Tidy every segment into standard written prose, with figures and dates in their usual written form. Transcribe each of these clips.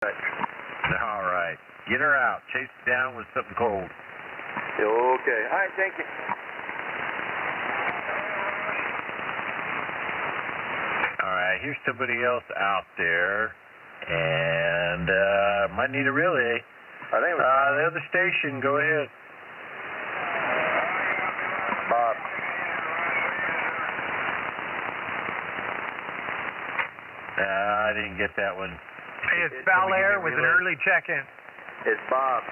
All right. Get her out. Chase it down with something cold. Okay. All right, thank you. All right. Here's somebody else out there. And might need a relay. I think the other station. Go ahead. Bob. I didn't get that one. Hey, it's Bel-Air with an early check-in. It's Bob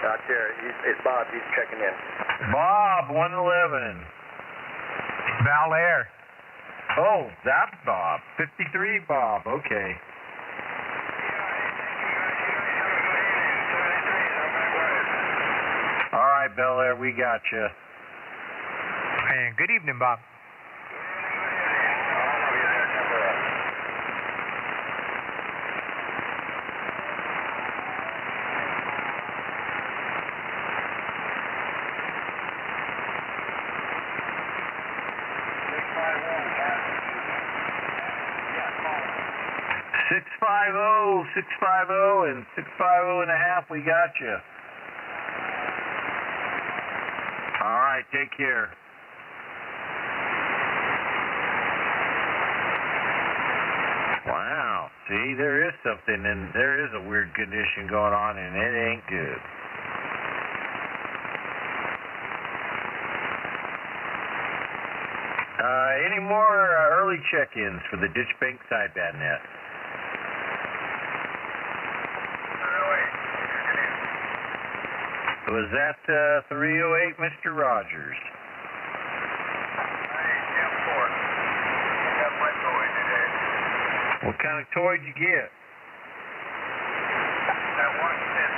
out there. It's Bob. He's checking in. Bob, 111. Bel-Air. Oh, that's Bob. 53 Bob. Okay. All right, Bel-Air, we got you. And good evening, Bob. Six 650 and 650 and a half. We got you. All right, take care. Wow. See, there is something, and there is a weird condition going on, and it ain't good. Any more early check-ins for the Ditchbank sideband net? Was that 308, Mr. Rogers? What kind of toy did you get? That one said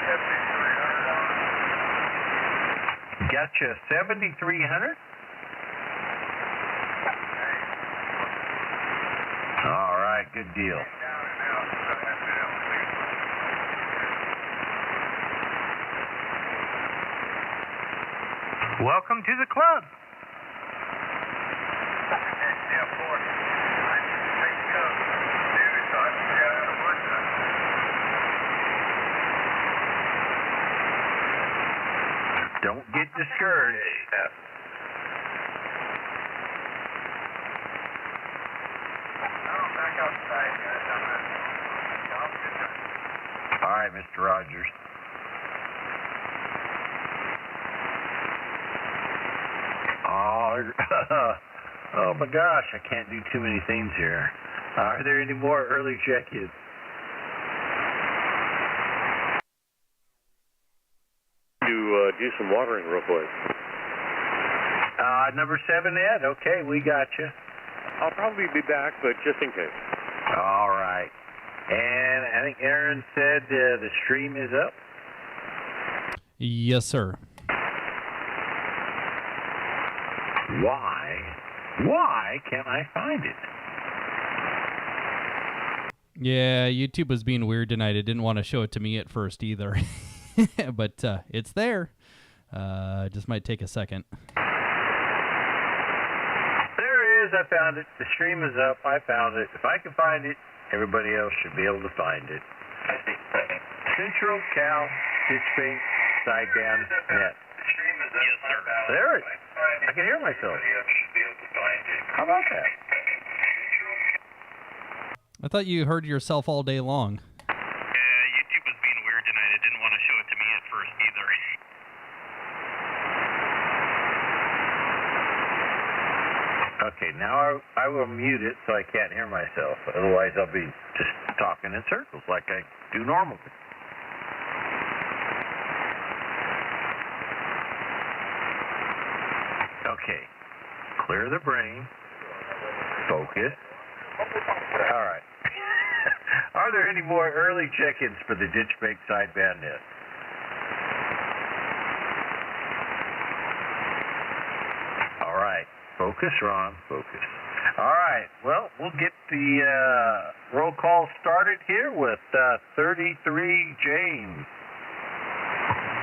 7,300. Gotcha, 7,300? All right, good deal. Welcome to the club. Don't get discouraged. All right, Mr. Rogers. Oh my gosh, I can't do too many things here. Are there any more early check-ins? Do some watering real quick. Number 7, Ed. Okay, we got you. I'll probably be back, but just in case. All right. And I think Aaron said the stream is up. Yes, sir. Why can't I find it? Yeah, YouTube was being weird tonight. It didn't want to show it to me at first either. But it's there. Just might take a second. There it is. I found it. The stream is up. I found it. If I can find it, everybody else should be able to find it. Central Cal Ditchbank sideband net. Yes, sir. There it is. I can hear myself. How about that? I thought you heard yourself all day long. YouTube was being weird tonight. It didn't want to show it to me at first either. Okay, now I will mute it so I can't hear myself. Otherwise, I'll be just talking in circles like I do normally. Okay, clear the brain, focus. All right. Are there any more early check-ins for the Ditchbank sideband net? All right, focus, Ron, focus. All right, well, we'll get the roll call started here with 33 James.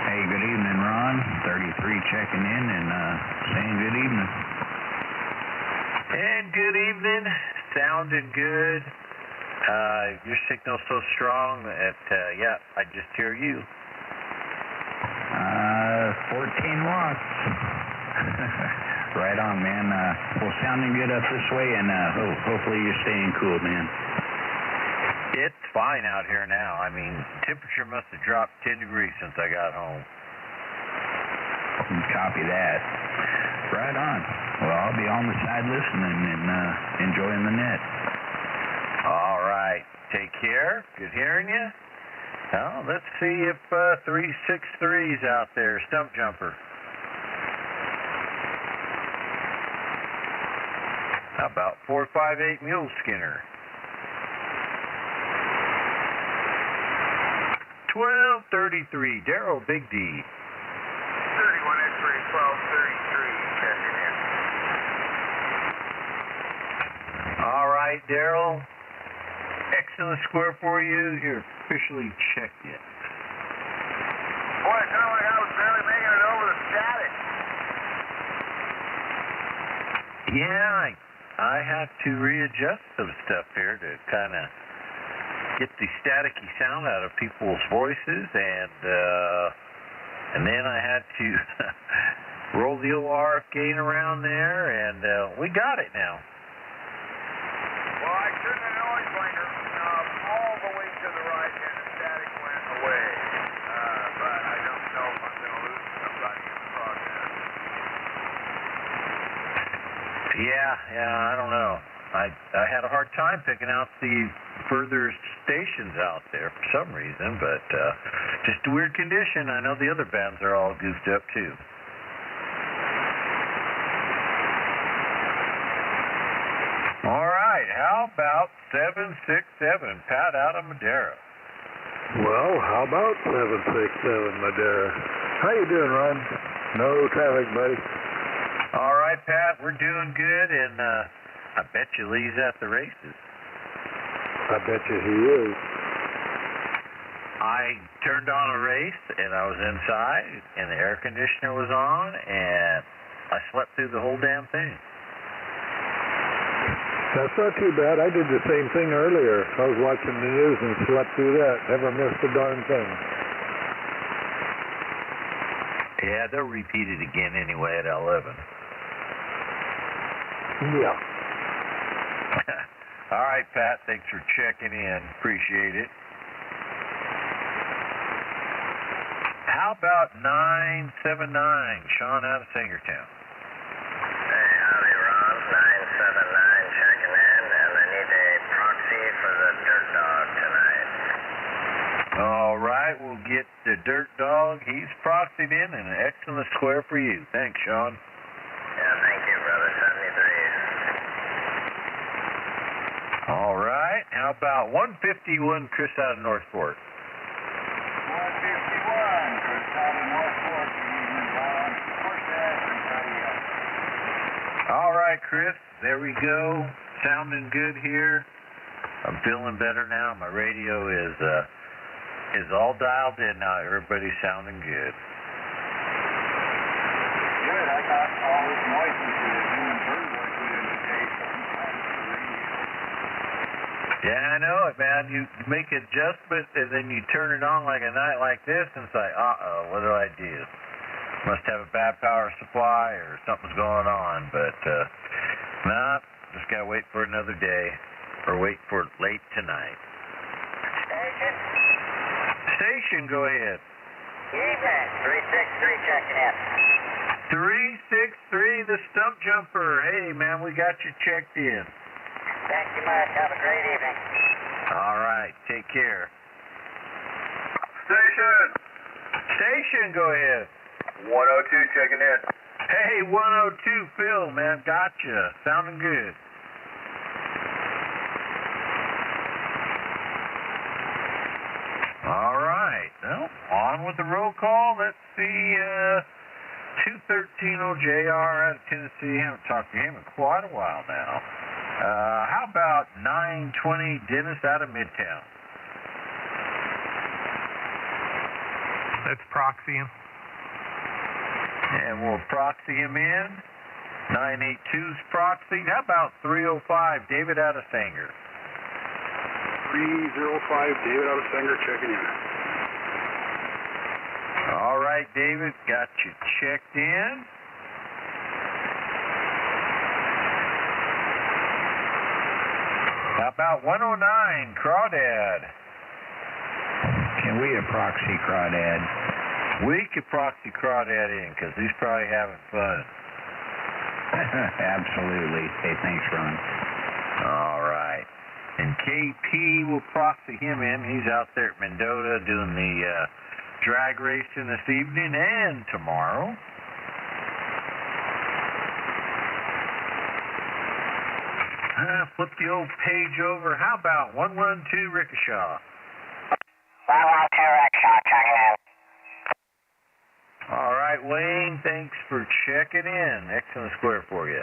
Hey, good evening, Ron. 33 checking in and saying good evening. And good evening. Sounding good. Your signal's so strong that, yeah, I just hear you. 14 watts. Right on, man. Well, sounding good up this way, and hopefully you're staying cool, man. It's fine out here now. I mean, temperature must have dropped 10 degrees since I got home. Copy that. Right on. Well, I'll be on the side listening and enjoying the net. All right. Take care. Good hearing you. Now, let's see if 363's out there. Stump jumper. How about 458 Mule Skinner? 1233 Daryl Big D. 31 X-ray 1233 checking in. All right, Daryl. Excellent square for you. You're officially checked in. Boy, it sounded like I was barely making it over the static. Yeah, I had to readjust some stuff here to kind of get the staticky sound out of people's voices, and then I had to roll the old RF gain around there, and we got it now. Well, I turned the noise finder all the way to the right, and the static went away. But I don't know if I'm going to lose somebody in the process. Yeah, I don't know. I had a hard time picking out the further stations out there for some reason, but just a weird condition. I know the other bands are all goofed up too. All right, how about 767, Pat out of Madera? Well, how about 767 Madera? How you doing, Ron? No traffic, buddy. All right, Pat, we're doing good, and I bet you Lee's at the races. I bet you he is. I turned on a race, and I was inside, and the air conditioner was on, and I slept through the whole damn thing. That's not too bad. I did the same thing earlier. I was watching the news and slept through that. Never missed a darn thing. Yeah, they'll repeat it again anyway at 11. Yeah. All right, Pat, thanks for checking in. Appreciate it. How about 979, Sean out of Singertown? Hey, howdy, Ron. 979 checking in, and I need a proxy for the dirt dog tonight. All right, we'll get the dirt dog. He's proxied in, and an excellent square for you. Thanks, Sean. Yeah, thank you, brother. 73. All right, how about 151, Chris out of Northport? 151, Chris out of Northport. Good evening, Ron. First ask and tidy up. All right, Chris, there we go. Sounding good here. I'm feeling better now. My radio is all dialed in now. Everybody's sounding good. Good. I got all this noise that the human bird work with in the day, so I'm glad it's the radio. Yeah, I know it, man. You make an adjustment, and then you turn it on like a night like this, and it's like, what do I do? Must have a bad power supply, or something's going on. But, nah, just got to wait for another day, or wait for late tonight. Station? Station, go ahead. Evening. 363 checking in. 363, the Stump Jumper. Hey, man, we got you checked in. Thank you much. Have a great evening. All right, take care. Station. Station, go ahead. 102 checking in. Hey, 102, Phil, man, gotcha. Sounding good. All right, well, on with the roll call. Let's see, 213 JR out of Tennessee. Haven't talked to him in quite a while now. How about 920 Dennis out of Midtown? Let's proxy him. And we'll proxy him in. 982's proxied. How about 305 David out of Sanger? 305, David out of Sanger checking in. All right, David, got you checked in. How about 109, Crawdad? Can we proxy Crawdad? We could proxy Crawdad in, because he's probably having fun. Absolutely. Hey, thanks, Ron. All right. And KP will proxy him in. He's out there at Mendota doing the drag racing this evening and tomorrow. Flip the old page over. How about 112 Rickahaw? 112 Rickahaw, checking in. All right, Wayne, thanks for checking in. X on the square for you.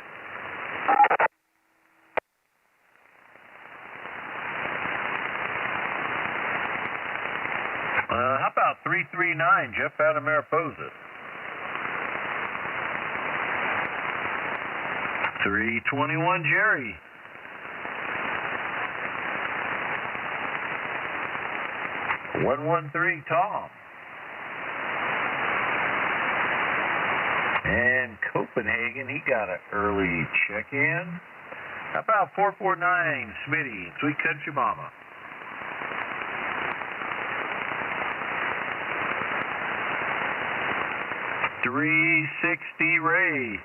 How about 339, Jeff out of Mariposa? 321, Jerry. 113, Tom. And Copenhagen, he got an early check-in. How about 449, Smitty, Sweet Country Mama? $360, Ray.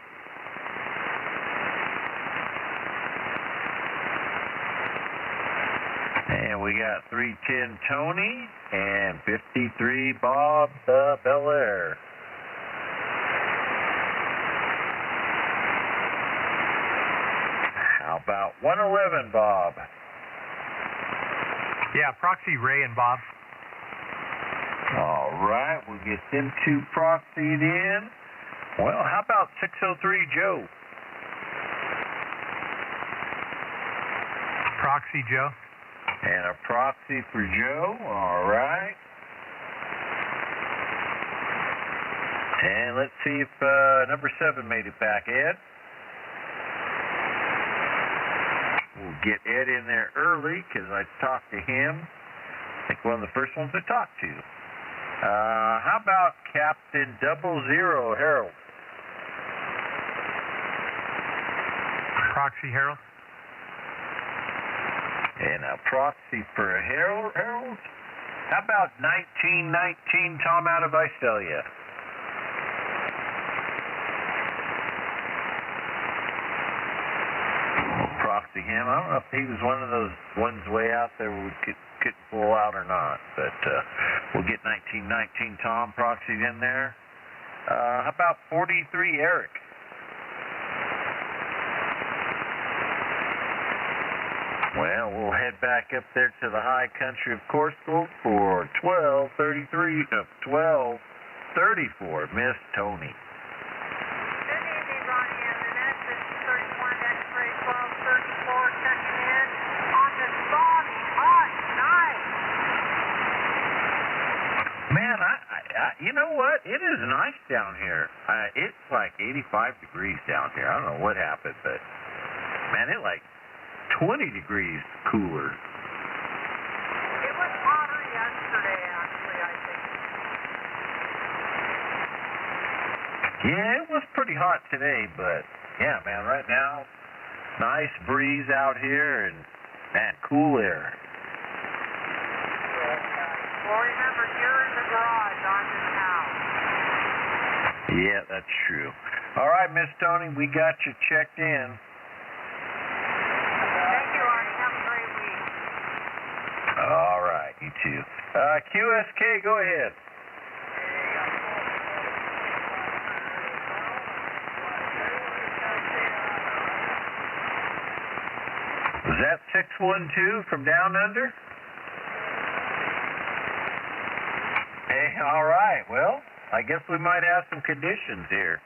And we got 310, Tony, and 53, Bob Bel Air. How about 111, Bob? Yeah, proxy Ray and Bob. All right, we'll get them two proxied in. Well, how about 603, Joe? Proxy Joe. And a proxy for Joe, all right. And let's see if number 7 made it back, Ed. We'll get Ed in there early because I talked to him. I think one of the first ones I talked to. How about Captain 00, Harold? Proxy Harold. And a proxy for Harold. How about 1919, Tom out of Visalia? We'll proxy him. I don't know if he was one of those ones way out there we couldn't pull out or not, but we'll get 1919, Tom proxied in there. How about 43, Eric? Well, we'll head back up there to the high country of Corsco for 1234, Miss Tony. Good evening, Ronnie Internet. This is 31 X-ray 1234 checking in on this balmy, hot night. Man, you know what? It is nice down here. It's like 85 degrees down here. I don't know what happened, but man, it like 20 degrees cooler. It was hotter yesterday, actually, I think. Yeah, it was pretty hot today, but yeah, man, right now, nice breeze out here and, man, cool air. Well, remember, you're in the garage, I'm in the house. Yeah, that's true. All right, Miss Tony, we got you checked in. All right, you too. QSK, go ahead. Was that 612 from down under? Hey, all right. Well, I guess we might have some conditions here.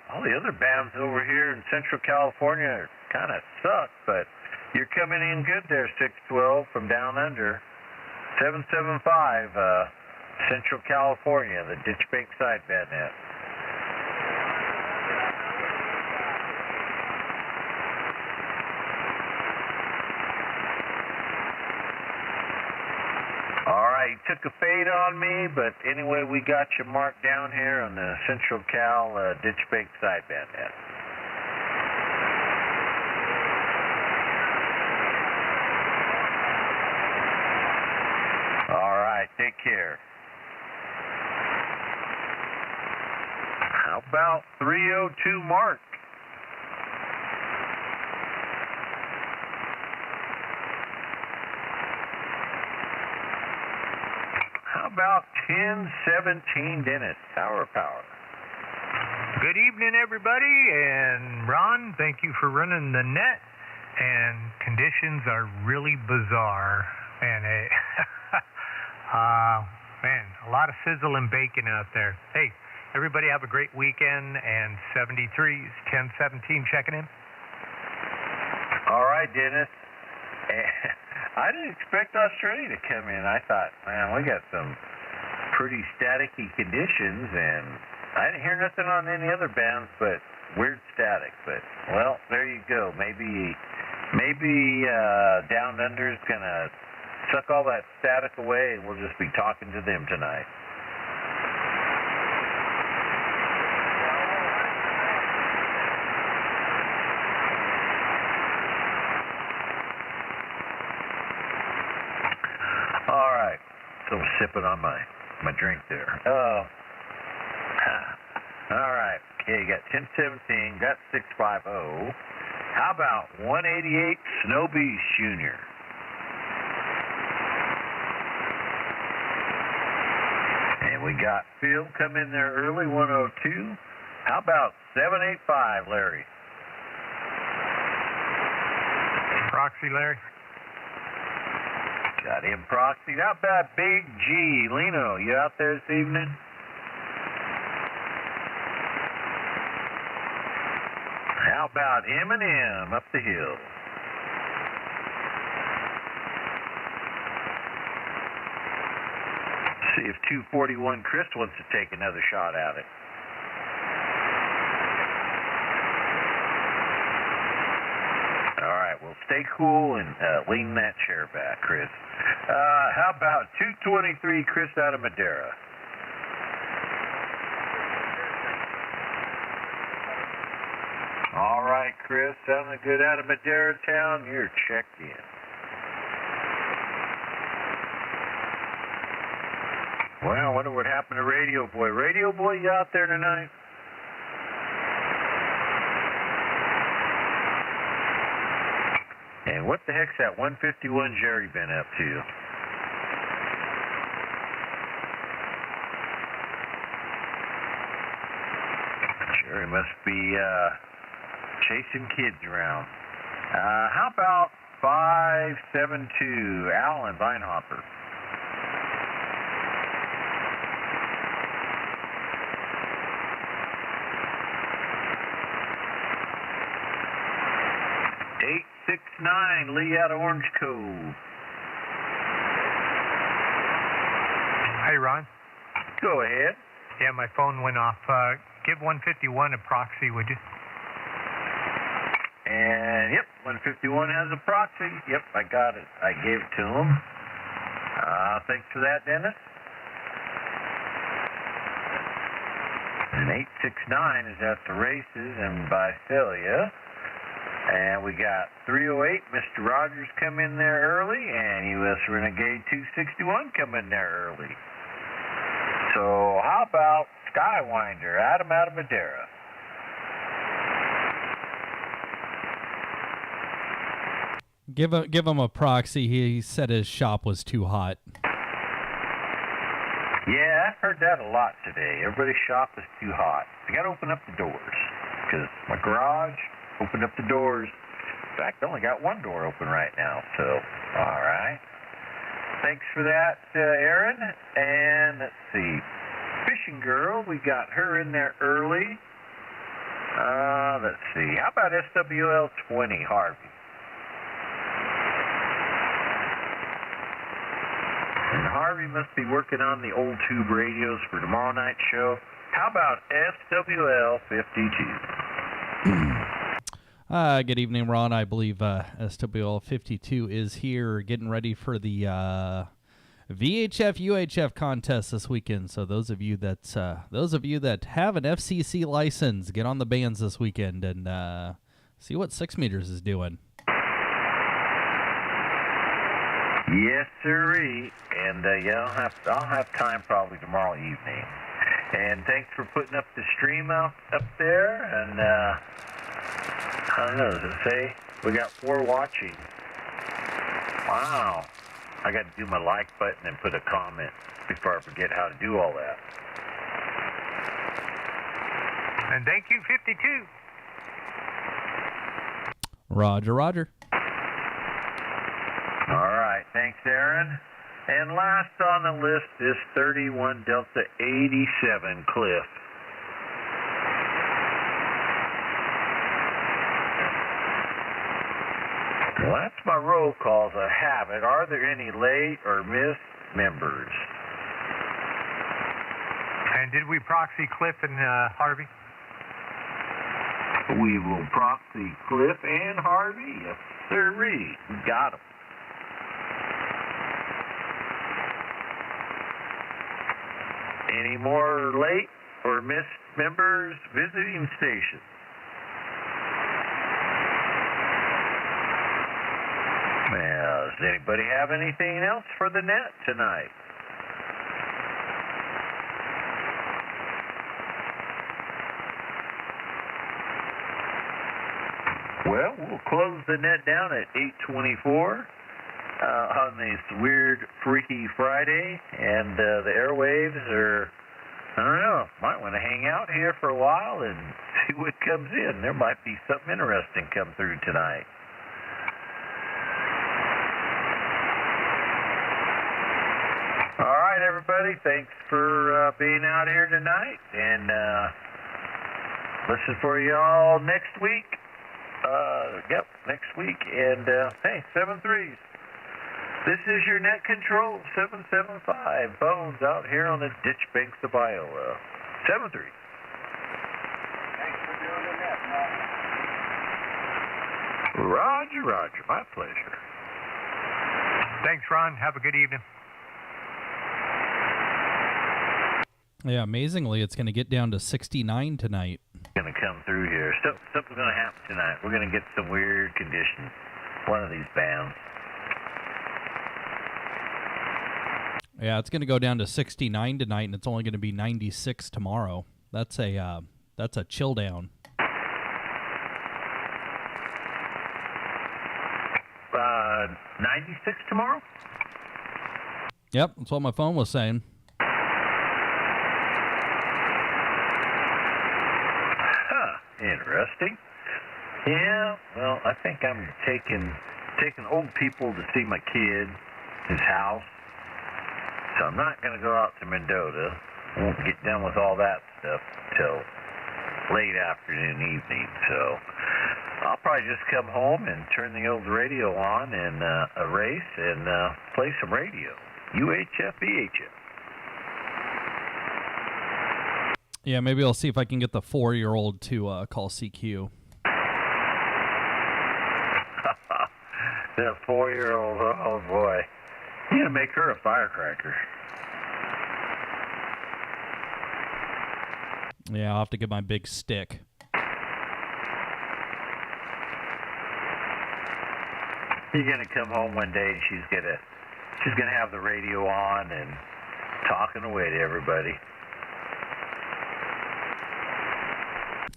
All the other bands over here in Central California kind of suck, but you're coming in good there, 612 from down under. 775, Central California, the Ditchbank Sideband net. took a fade on me, but anyway, we got you marked down here on the Central Cal Ditchbank Sideband net. All right, take care. How about 302 Mark? How about 1017 Dennis? Power. Good evening, everybody. And Ron, thank you for running the net. And conditions are really bizarre. And man, a lot of sizzle and bacon out there. Hey, everybody have a great weekend. And 73's 1017 checking in. All right, Dennis. I didn't expect Australia to come in. I thought, man, we got some pretty staticky conditions, and I didn't hear nothing on any other bands, but weird static. But, well, there you go. Maybe Down Under's going to suck all that static away, and we'll just be talking to them tonight. All right, still sipping on my drink there. All right, okay, you got 1017, got 650. How about 188 Snow Beast Jr.? And we got Phil come in there early, 102. How about 785, Larry? Proxy, Larry. Got him proxy. How about Big G? Lino, you out there this evening? How about M&M up the hill? See if 241 Chris wants to take another shot at it. All right, well, stay cool and lean that chair back, Chris. How about 223 Chris out of Madera? All right, Chris, sounding good out of Madera Town. You're checked in. Well, I wonder what happened to Radio Boy. Radio Boy, you out there tonight? And what the heck's that 151 Jerry been up to? Jerry must be chasing kids around. How about 572 Alan Weinhopper? Eight 6'9", Lee out of Orange Cove. Hey, Ron. Go ahead. Yeah, my phone went off. Give 151 a proxy, would you? And, yep, 151 has a proxy. Yep, I got it. I gave it to him. Thanks for that, Dennis. And 869 is at the races in Visalia. And we got 308, Mr. Rogers come in there early, and U.S. Renegade 261 come in there early. So how about Skywinder, Adam out of Madera? Give him a proxy. He said his shop was too hot. Yeah, I've heard that a lot today. Everybody's shop is too hot. I got to open up the doors because my garage opened up the doors. In fact, I only got one door open right now. So, all right. Thanks for that, Aaron. And let's see, Fishing Girl, we got her in there early. Let's see, how about SWL 20, Harvey? And Harvey must be working on the old tube radios for tomorrow night's show. How about SWL 52? Good evening, Ron. I believe SWL 52 is here getting ready for the VHF UHF contest this weekend. So those of you that have an FCC license, get on the bands this weekend and see what 6 meters is doing. Yes, sirree. And yeah, I'll have time probably tomorrow evening. And thanks for putting up the stream up there. And I don't know, does it say we got 4 watching? Wow. I got to do my like button and put a comment before I forget how to do all that. And thank you, 52. Roger, roger. All right. Thanks, Aaron. And last on the list is 31 Delta 87 Cliff. Well, that's my roll calls. I have it. Are there any late or missed members? And did we proxy Cliff and Harvey? We will proxy Cliff and Harvey. Yes, sirree. We got them. Any more late or missed members visiting stations? Well, does anybody have anything else for the net tonight? Well, we'll close the net down at 8:24 on this weird, freaky Friday, and the airwaves are, I don't know, might want to hang out here for a while and see what comes in. There might be something interesting come through tonight. All right, everybody, thanks for being out here tonight, and listen for you all next week. Yep, next week, and hey, 7-3s. This is your net control, 775 Bones out here on the Ditchbanks of Iowa. 7-3. Thanks for doing the net, Matt. Roger, roger, my pleasure. Thanks, Ron. Have a good evening. Yeah, amazingly, it's going to get down to 69 tonight. Going to come through here. Something's going to happen tonight. We're going to get some weird conditions. One of these bands. Yeah, it's going to go down to 69 tonight, and it's only going to be 96 tomorrow. That's a chill down. 96 tomorrow? Yep, that's what my phone was saying. Interesting. Yeah, well, I think I'm taking old people to see my kid, his house. So I'm not going to go out to Mendota. Won't get done with all that stuff till late afternoon, evening. So I'll probably just come home and turn the old radio on and erase and play some radio. UHF, VHF. Yeah, maybe I'll see if I can get the 4-year-old to call CQ. That 4-year-old, oh boy. You gotta make her a firecracker. Yeah, I'll have to get my big stick. You're gonna come home one day and she's gonna have the radio on and talking away to everybody.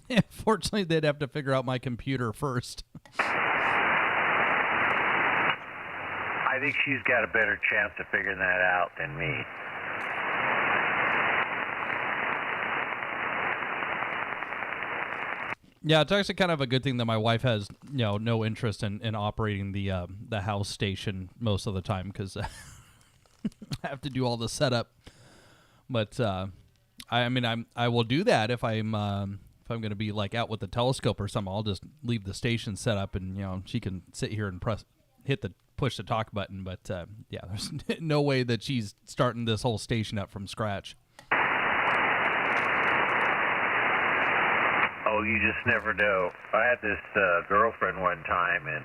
Yeah, fortunately, they'd have to figure out my computer first. I think she's got a better chance of figuring that out than me. Yeah, it's actually kind of a good thing that my wife has, no interest in operating the house station most of the time because I have to do all the setup. But I will do that if I'm going to be like out with the telescope or something. I'll just leave the station set up and she can sit here and push the talk button. But yeah, there's no way that she's starting this whole station up from scratch. Oh, you just never know. I had this girlfriend one time, and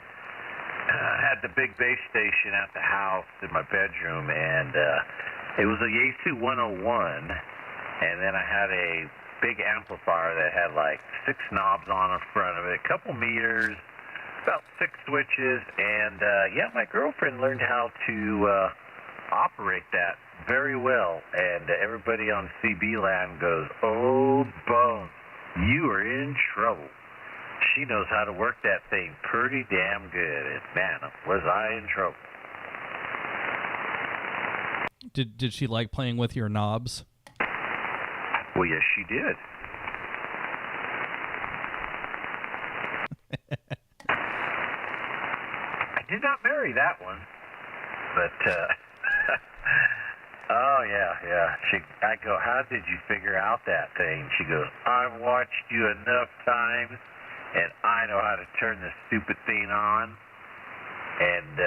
had the big base station at the house in my bedroom, and it was a Yaesu 101, and then I had a big amplifier that had like 6 knobs on the front of it, a couple meters, about 6 switches, and yeah, my girlfriend learned how to operate that very well, and everybody on CB land goes, "Oh, Bones, you are in trouble." She knows how to work that thing pretty damn good, and man, was I in trouble. Did she like playing with your knobs? Well, yes, she did. I did not marry that one, but oh yeah. I go, "How did you figure out that thing?" She goes, "I've watched you enough times, and I know how to turn this stupid thing on, and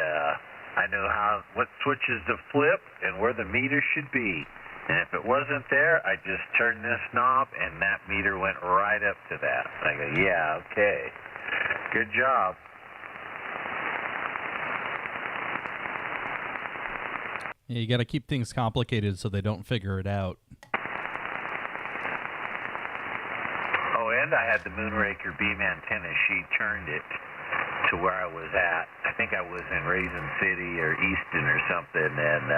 I know what switches to flip and where the meter should be. And if it wasn't there, I just turned this knob, and that meter went right up to that." I go, "Yeah, okay. Good job." Yeah, you got to keep things complicated so they don't figure it out. Oh, and I had the Moonraker beam antenna. She turned it to where I was at. I think I was in Raisin City or Easton or something, and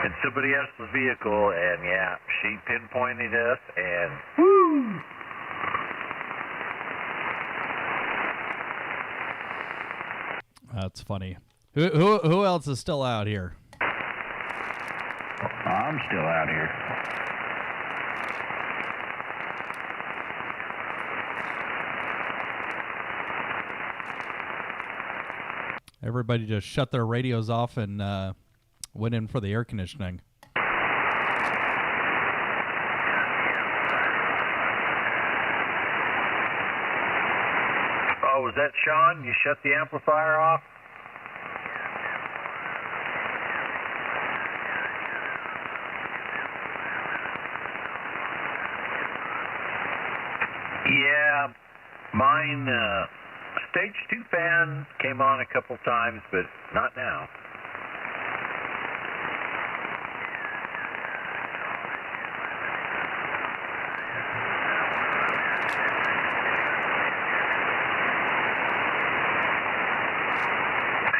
in somebody else's vehicle, and yeah, she pinpointed us, and woo! That's funny. Who else is still out here? I'm still out here. Everybody just shut their radios off and went in for the air conditioning. Oh, was that Sean? You shut the amplifier off? Yeah, mine, stage 2 fan came on a couple times, but not now.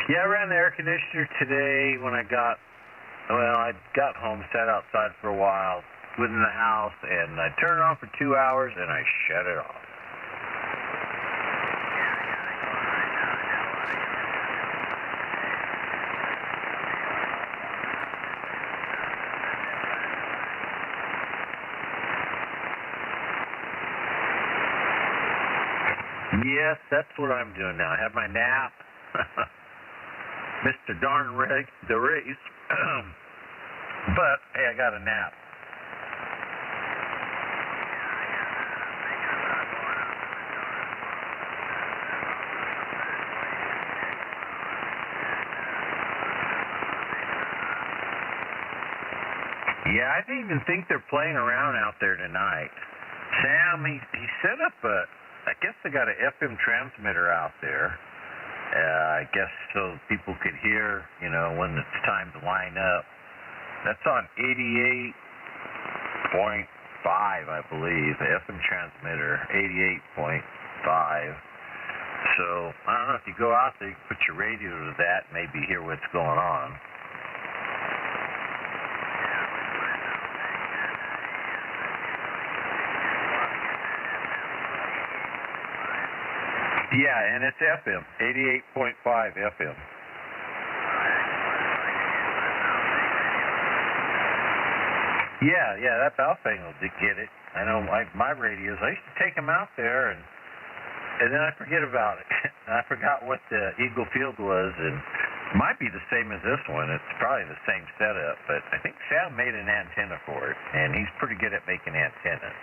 Yeah, I ran the air conditioner today when I got home, sat outside for a while, within the house, and I turned it on for 2 hours, and I shut it off. Yes, that's what I'm doing now. I have my nap. Mr. Darn the race. But, hey, I got a nap. Yeah, I didn't even think they're playing around out there tonight. Sam, he set up I guess they got an FM transmitter out there. I guess so people could hear, when it's time to line up. That's on 88.5, I believe, the FM transmitter, 88.5. So, I don't know, if you go out there, you can put your radio to that and maybe hear what's going on. Yeah, and it's FM, 88.5 FM. Yeah, that Baofeng will get it. I know my radios, I used to take them out there, and then I forget about it. I forgot what the Eagle Field was, and it might be the same as this one. It's probably the same setup, but I think Sam made an antenna for it, and he's pretty good at making antennas.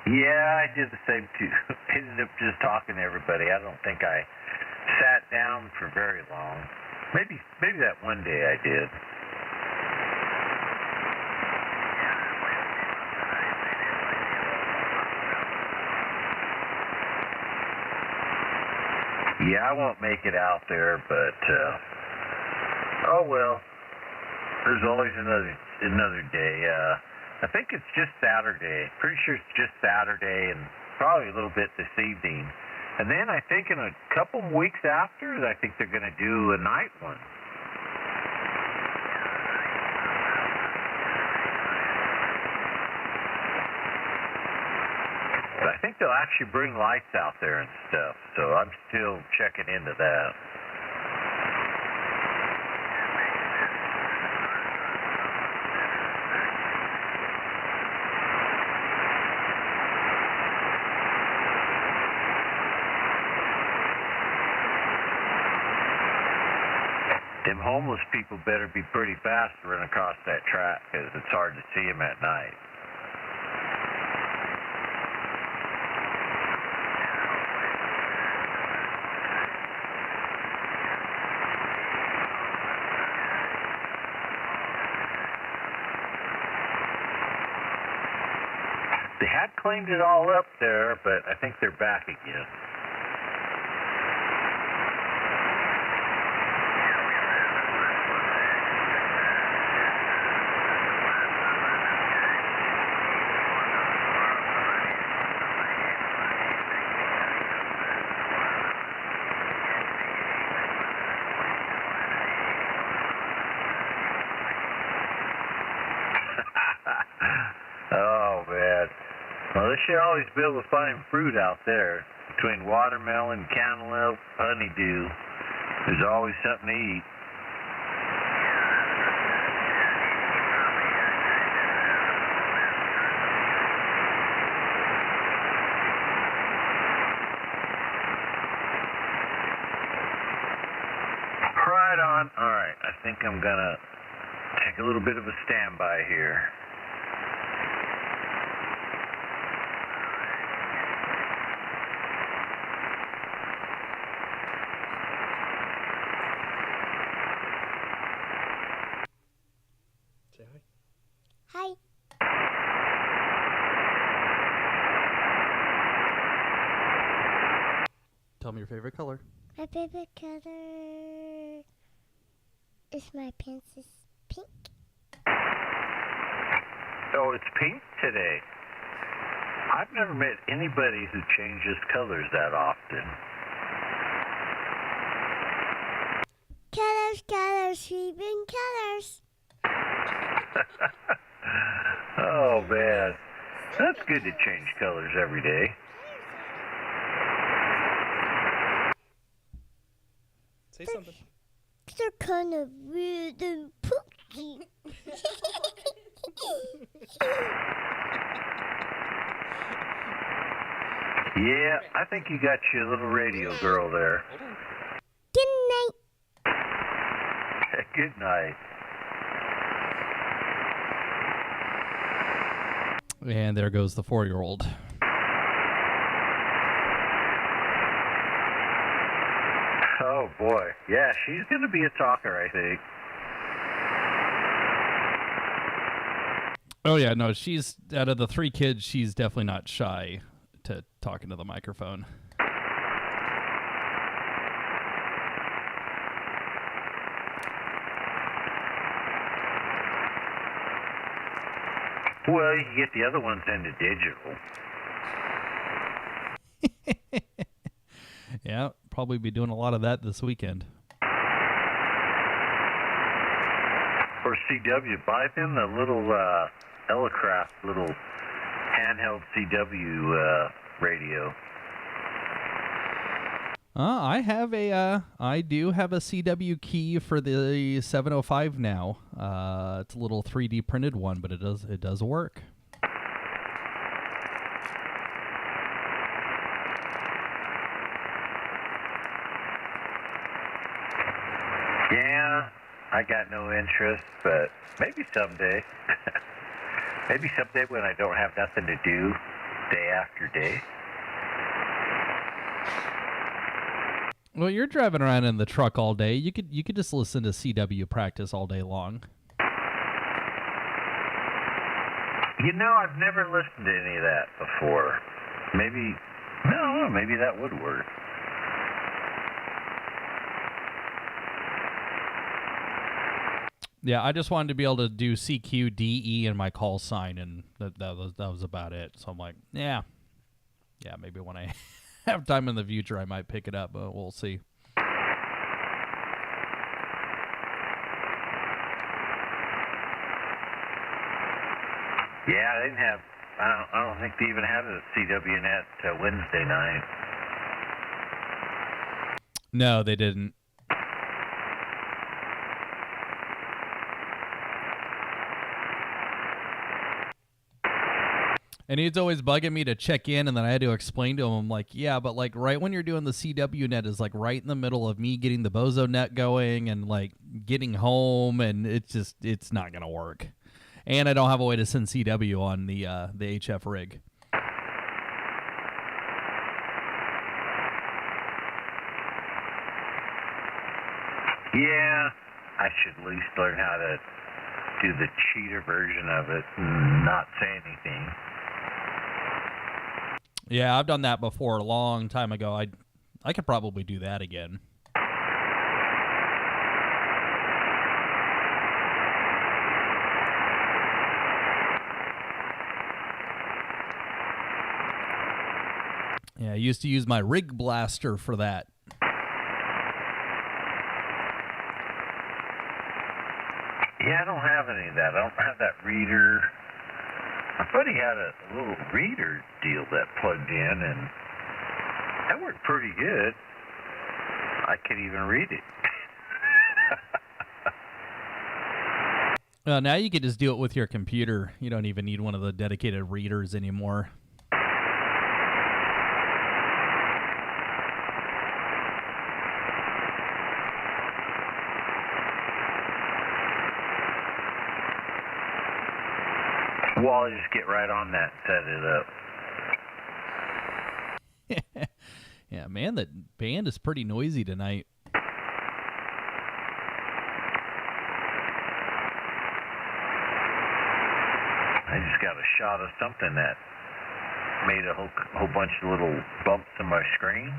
Yeah, I did the same too. Ended up just talking to everybody. I don't think I sat down for very long. Maybe that one day I did. Yeah, I won't make it out there, but oh well. There's always another day. I think it's just Saturday. Pretty sure it's just Saturday and probably a little bit this evening. And then I think in a couple weeks after, I think they're going to do a night one. But I think they'll actually bring lights out there and stuff. So I'm still checking into that. Them homeless people better be pretty fast to run across that track because it's hard to see them at night. They had cleaned it all up there, but I think they're back again. Oh, man. Well, they should always be able to find fruit out there. Between watermelon, cantaloupe, honeydew, there's always something to eat. Right on. All right, I think I'm going to take a little bit of a standby here. Say hi. Hi. Tell me your favorite color. My favorite color is my pants is pink. Oh, it's pink today. I've never met anybody who changes colors that often. Colors, colors, even colors. Oh, man. That's good to change colors every day. Say something. They're kind of weird and pooky. Yeah, I think you got you a little radio girl there. Good night. Good night. And there goes the 4-year-old. Oh, boy. Yeah, she's going to be a talker, I think. Oh, yeah, no, she's, out of the 3 kids, she's definitely not shy to talking to the microphone. Well, you can get the other ones into digital. Yeah, probably be doing a lot of that this weekend. Or CW, buy them the little Elecraft little handheld CW radio. I do have a CW key for the 705 now. It's a little 3D printed one, but it does work. Yeah, I got no interest, but maybe someday. Maybe someday when I don't have nothing to do, day after day. Well, you're driving around in the truck all day. You could just listen to CW practice all day long. You know, I've never listened to any of that before. Maybe that would work. Yeah, I just wanted to be able to do CQ, DE, and my call sign, and that was about it. So I'm like, yeah, maybe when I have time in the future, I might pick it up, but we'll see. Yeah, they didn't have. I don't think they even had a CW net Wednesday night. No, they didn't. And he's always bugging me to check in, and then I had to explain to him, I'm like, yeah, but like right when you're doing the CW net is like right in the middle of me getting the Bozo net going and like getting home, and it's not gonna work. And I don't have a way to send CW on the HF rig. Yeah, I should at least learn how to do the cheater version of it and not say anything. Yeah, I've done that before a long time ago. I could probably do that again. Yeah, I used to use my rig blaster for that. Yeah, I don't have any of that. I don't have that reader. I thought he had a little reader deal that plugged in, and that worked pretty good. I could even read it. Well, now you can just do it with your computer. You don't even need one of the dedicated readers anymore. Well, I'll just get right on that and set it up. Yeah, man, that band is pretty noisy tonight. I just got a shot of something that made a whole bunch of little bumps in my screen.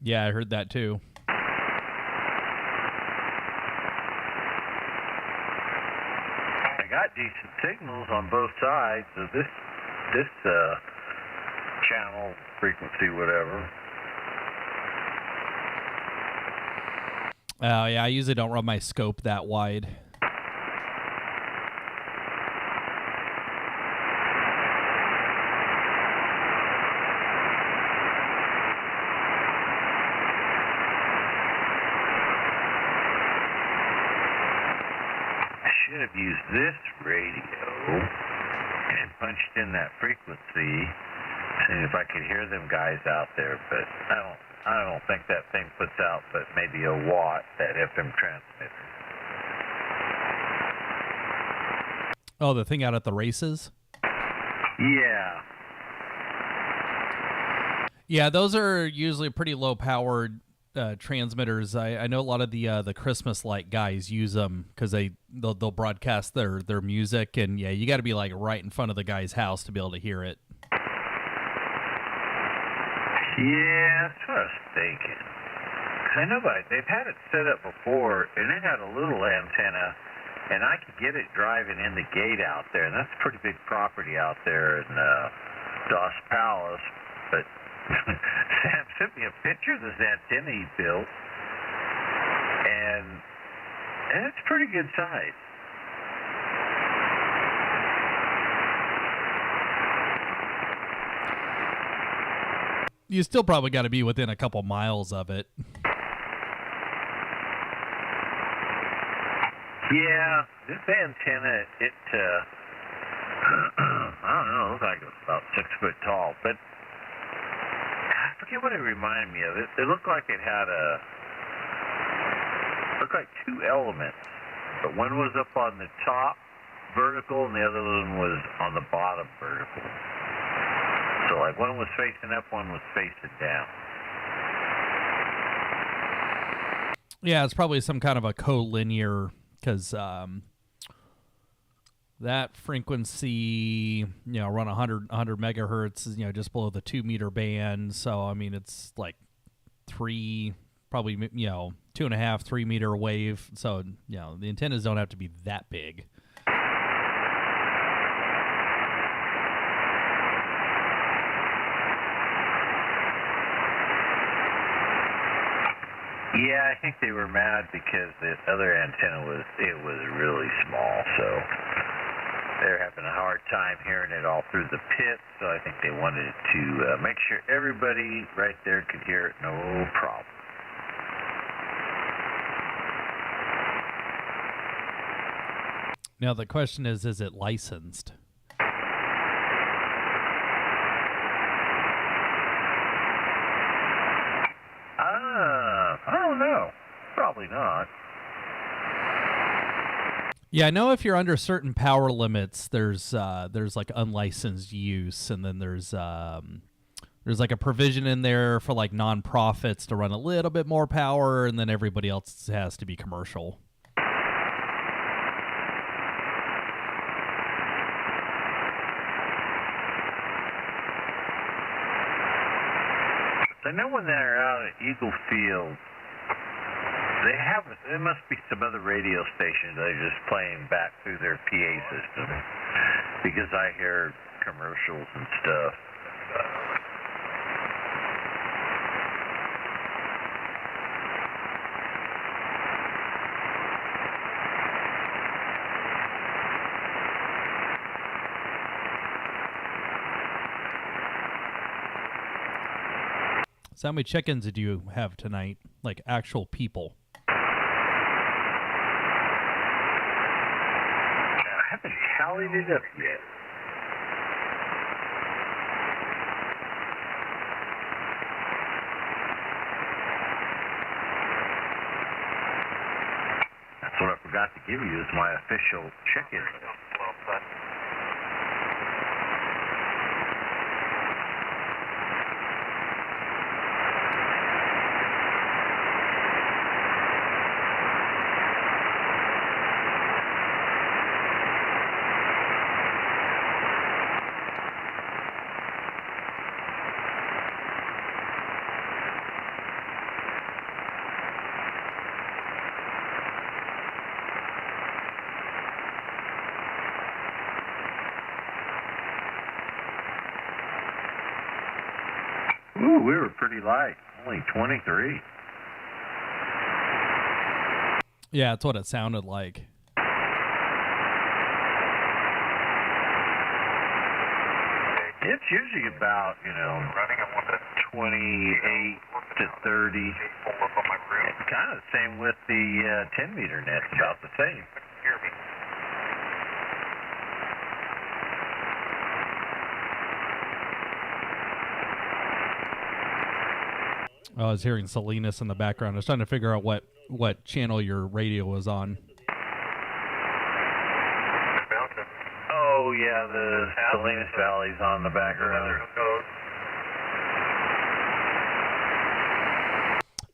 Yeah, I heard that too. Got decent signals on both sides of this channel, frequency, whatever. Oh, yeah, I usually don't run my scope that wide. Should have used this radio and punched in that frequency, seeing if I could hear them guys out there. But I don't think that thing puts out but maybe a watt, that FM transmitter. Oh, the thing out at the races? Yeah. Yeah, those are usually pretty low powered transmitters. I know a lot of the Christmas light guys use them because they'll broadcast their music, and yeah, you got to be like right in front of the guy's house to be able to hear it. Yeah, that's what I was thinking. Cause I know they've had it set up before, and it had a little antenna, and I could get it driving in the gate out there, and that's a pretty big property out there in Doss Palace, but Sam sent me a picture of this antenna he built, and it's pretty good size. You still probably got to be within a couple miles of it. Yeah, this antenna, I don't know, it looks like it was about 6 foot tall, but I forget what it reminded me of. It looked like it had looked like two elements, but one was up on the top, vertical and the other one was on the bottom vertical. So like one was facing up, one was facing down. Yeah, it's probably some kind of a collinear, because that frequency, run 100 megahertz is, just below the 2 meter band. So, I mean, it's like probably 2.5, 3 meter wave. So, the antennas don't have to be that big. Yeah, I think they were mad because the other antenna was really small, so they're having a hard time hearing it all through the pit. So I think they wanted to make sure everybody right there could hear it, no problem. Now the question is it licensed? I don't know. Probably not. Yeah, I know if you're under certain power limits, there's like unlicensed use, and then there's like a provision in there for like nonprofits to run a little bit more power, and then everybody else has to be commercial. I know when they're out at Eagle Field, there must be some other radio stations that are just playing back through their PA system, because I hear commercials and stuff. So how many check-ins did you have tonight? Like actual people? I haven't tallied it up yet. That's what I forgot to give you is my official check-in. Ooh, we were pretty light. Only 23. Yeah, that's what it sounded like. It's usually about, 28 to 30. It's kind of the same with the 10 meter net, about the same. I was hearing Salinas in the background. I was trying to figure out what channel your radio was on. Oh, yeah, the Salinas Valley's on the background.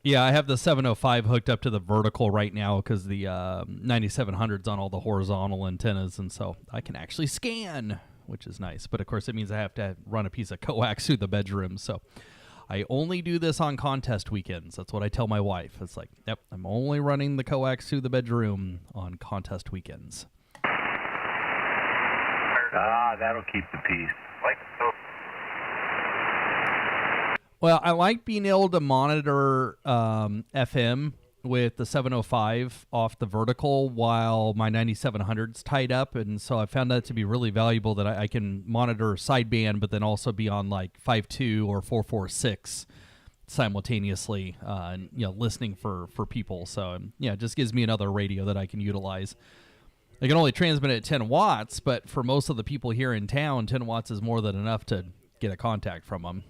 Yeah, I have the 705 hooked up to the vertical right now because the 9700's on all the horizontal antennas, and so I can actually scan, which is nice. But, of course, it means I have to run a piece of coax through the bedroom, so I only do this on contest weekends. That's what I tell my wife. It's like, yep, I'm only running the coax through the bedroom on contest weekends. That'll keep the peace. Well, I like being able to monitor FM with the 705 off the vertical while my 9700's tied up, and so I found that to be really valuable that I can monitor sideband but then also be on like 5.2 or 4.46 simultaneously, and listening for people. So it just gives me another radio that I can utilize. I can only transmit at 10 watts, but for most of the people here in town, 10 watts is more than enough to get a contact from them.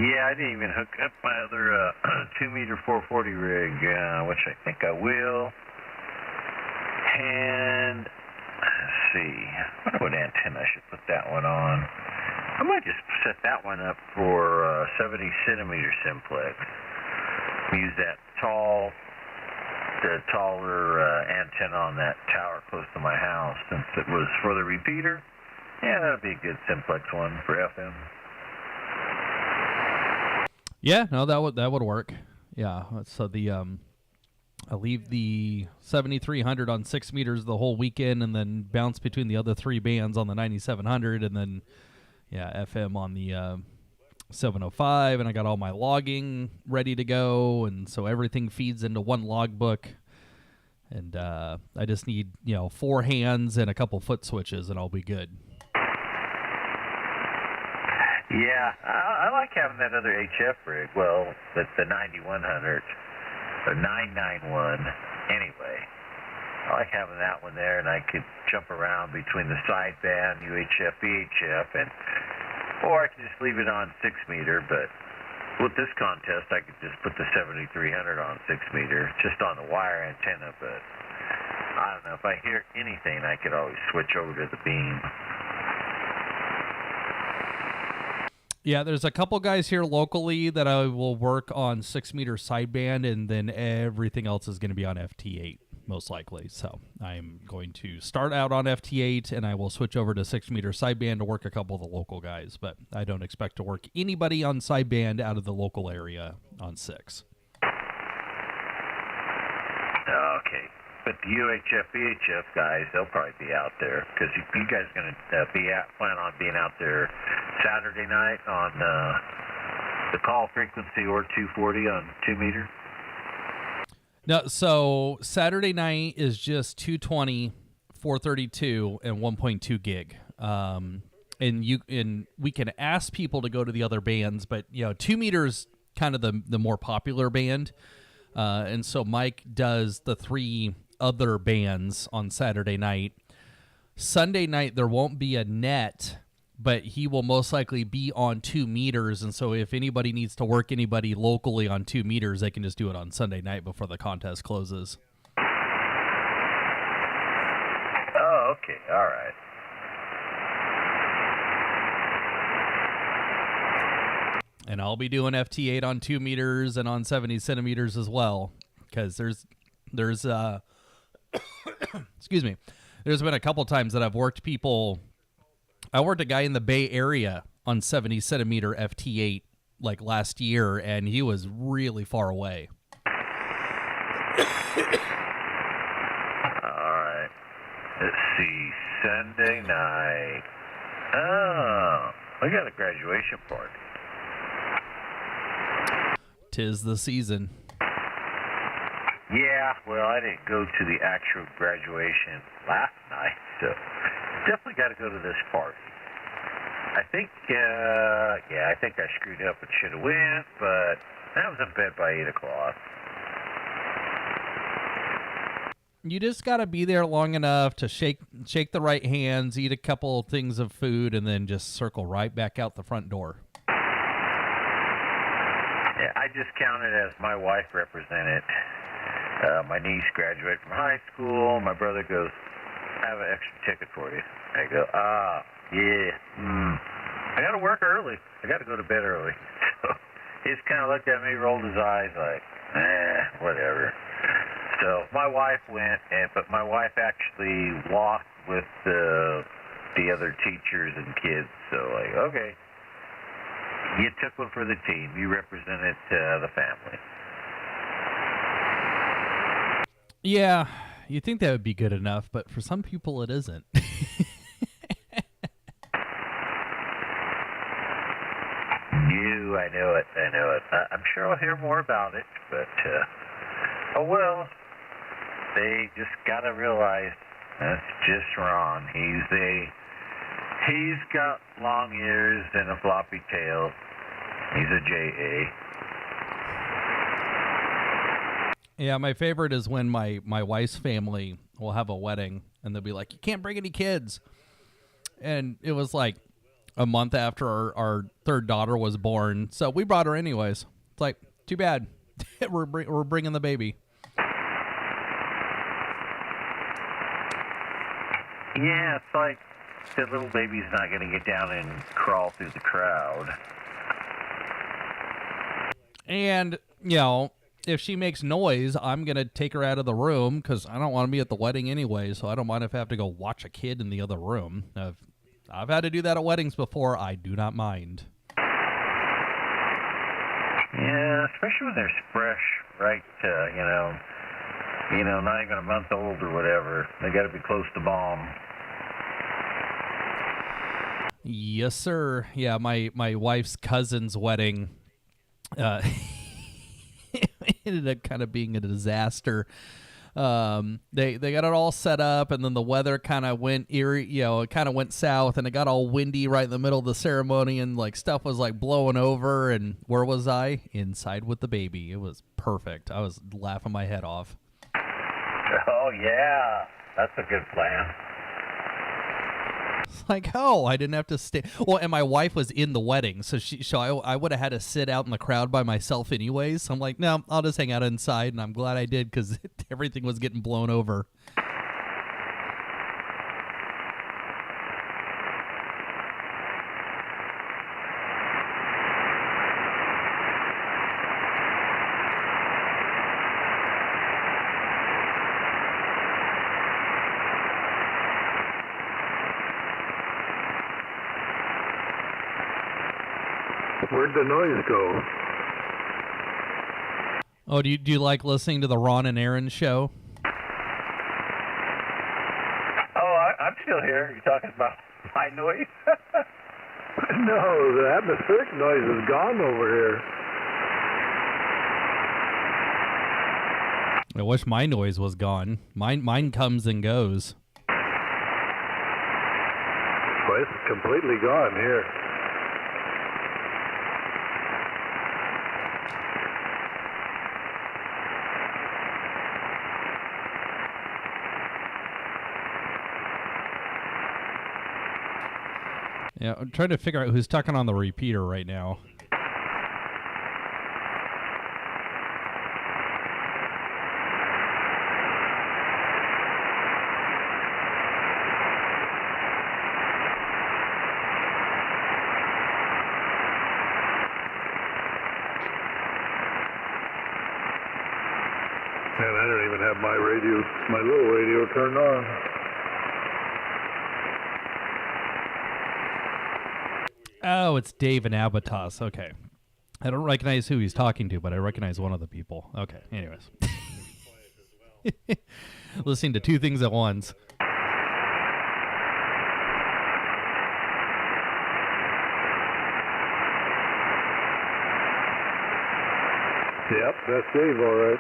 Yeah, I didn't even hook up my other 2-meter 440 rig, which I think I will. And let's see, I wonder what antenna I should put that one on. I might just set that one up for 70 centimeter simplex. Use that taller antenna on that tower close to my house, since it was for the repeater. Yeah, that'd be a good simplex one for FM. Yeah, no, that would work. Yeah, so I leave the 7300 on 6 meters the whole weekend, and then bounce between the other 3 bands on the 9700, and then FM on the 705, and I got all my logging ready to go, and so everything feeds into one logbook, and I just need 4 hands and a couple foot switches, and I'll be good. Yeah, I like having that other HF rig. Well, that's the 9100 or 991 anyway. I like having that one there, and I could jump around between the sideband, UHF, VHF, or I could just leave it on 6 meter. But with this contest, I could just put the 7300 on 6 meter, just on the wire antenna. But I don't know, if I hear anything, I could always switch over to the beam. Yeah, there's a couple guys here locally that I will work on 6 meter sideband, and then everything else is going to be on FT8, most likely. So I'm going to start out on FT8, and I will switch over to 6 meter sideband to work a couple of the local guys. But I don't expect to work anybody on sideband out of the local area on 6. Okay. But the UHF, VHF guys, they'll probably be out there, because you guys are going to plan on being out there Saturday night on the call frequency or 240 on 2 meter? No, so Saturday night is just 220, 432, and 1.2 gig. And we can ask people to go to the other bands, but 2 meters kind of the more popular band. And so Mike does the 3 other bands on Saturday night. Sunday night there won't be a net, but he will most likely be on 2 meters, and so if anybody needs to work anybody locally on 2 meters, they can just do it on Sunday night before the contest closes. Oh, okay, all right. And I'll be doing FT8 on 2 meters and on 70 centimeters as well, because there's excuse me, there's been a couple times that I've worked people. I worked a guy in the Bay Area on 70 centimeter FT8 like last year, and he was really far away. All right. Let's see. Sunday night. Oh, we got a graduation party. 'Tis the season. Yeah, well, I didn't go to the actual graduation last night, so definitely got to go to this party. I think I screwed up and should have went, but I was in bed by 8 o'clock. You just got to be there long enough to shake the right hands, eat a couple of things of food, and then just circle right back out the front door. Yeah, I just counted as my wife represented. My niece graduated from high school. My brother goes, I have an extra ticket for you. I go, yeah. I got to work early. I got to go to bed early. So he just kind of looked at me, rolled his eyes like, whatever. So my wife went, but my wife actually walked with the other teachers and kids. So like, okay, you took one for the team. You represented the family. Yeah, you think that would be good enough, but for some people it isn't. I know it. I'm sure I'll hear more about it, but, oh well, they just gotta realize that's just Ron. He's got long ears and a floppy tail. He's a J.A. Yeah, my favorite is when my wife's family will have a wedding, and they'll be like, you can't bring any kids. And it was like, a month after our third daughter was born. So we brought her anyways. It's like, too bad. we're bringing the baby. Yeah, it's like that little baby's not going to get down and crawl through the crowd. And, you know, if she makes noise, I'm going to take her out of the room because I don't want to be at the wedding anyway, so I don't mind if I have to go watch a kid in the other room. I've had to do that at weddings before. I do not mind. Yeah, especially when they're fresh, right, not even a month old or whatever. They got to be close to bomb. Yes, sir. Yeah, my wife's cousin's wedding ended up kind of being a disaster. They got it all set up, and then the weather kind of went eerie. It kind of went south, and it got all windy right in the middle of the ceremony, and like stuff was like blowing over. And where was I? Inside with the baby. It was perfect. I was laughing my head off. Oh yeah, that's a good plan. It's like, oh, I didn't have to stay. Well, and my wife was in the wedding, so I would have had to sit out in the crowd by myself anyways. So I'm like, no, I'll just hang out inside, and I'm glad I did because everything was getting blown over. Where'd the noise go? Oh, do you like listening to the Ron and Aaron show? Oh, I'm still here. You're talking about my noise? No, the atmospheric noise is gone over here. I wish my noise was gone. Mine comes and goes. Well, it's completely gone here. Yeah, I'm trying to figure out who's talking on the repeater right now. Man, I don't even have my little radio turned on. Oh, it's Dave and Abatas. Okay. I don't recognize who he's talking to, but I recognize one of the people. Okay, anyways. Listening to two things at once. Yep, that's Dave, all right.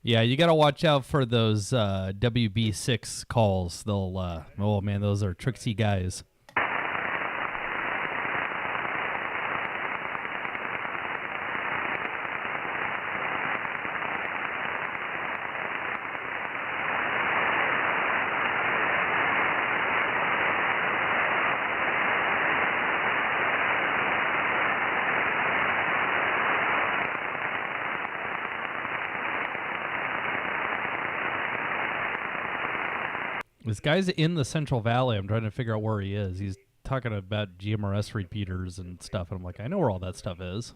Yeah, you got to watch out for those WB6 calls. They'll, oh man, those are tricksy guys. This guy's in the Central Valley. I'm trying to figure out where he is. He's talking about GMRS repeaters and stuff. And I'm like, I know where all that stuff is.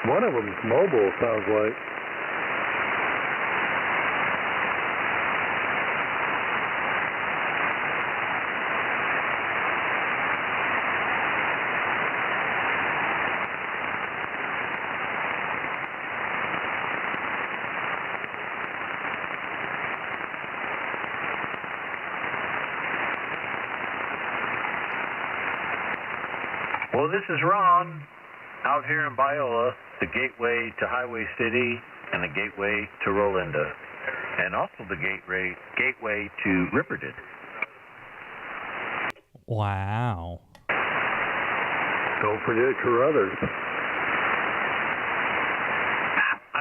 One of them's mobile, sounds like. Well, this is Ron out here in Biola, the gateway to Highway City and the gateway to Rolinda, and also the gateway to Ripperton. Wow. Don't forget Carruthers.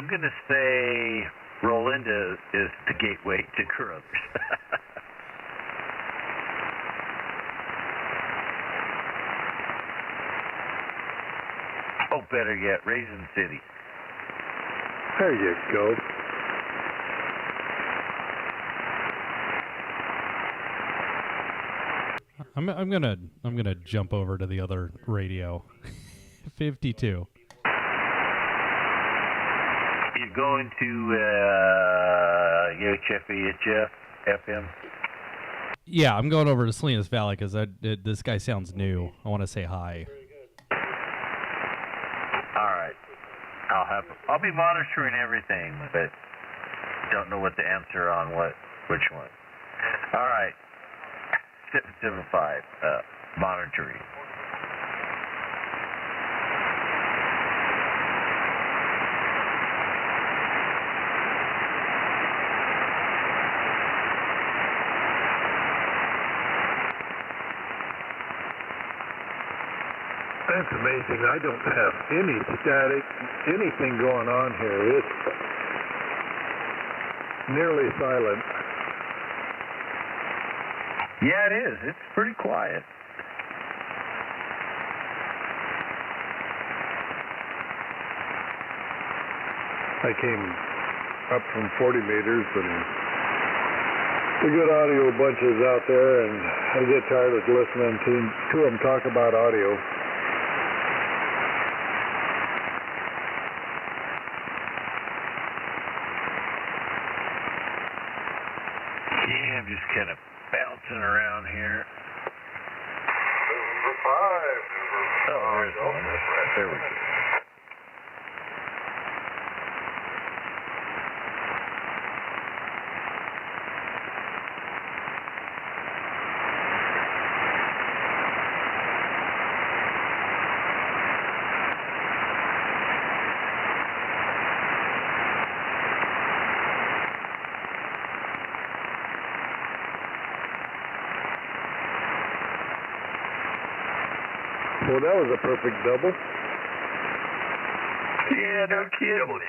I'm going to say Rolinda is the gateway to Carruthers. Oh, better yet, Raisin City. There you go. I'm gonna jump over to the other radio. 52. You're going to UHF FM? Yeah, I'm going over to Salinas Valley because this guy sounds new. I want to say hi. All right. I'll be monitoring everything, but don't know what the answer on which one. All right. 775, monitoring. That's amazing. I don't have any static, anything going on here. It's nearly silent. Yeah, it is. It's pretty quiet. I came up from 40 meters, and the good audio bunches out there, and I get tired of listening to them talk about audio. Yeah, I'm just kind of bouncing around here. Number 5. Oh, there's one. There we go. Well, that was a perfect double. Yeah, no kidding. W.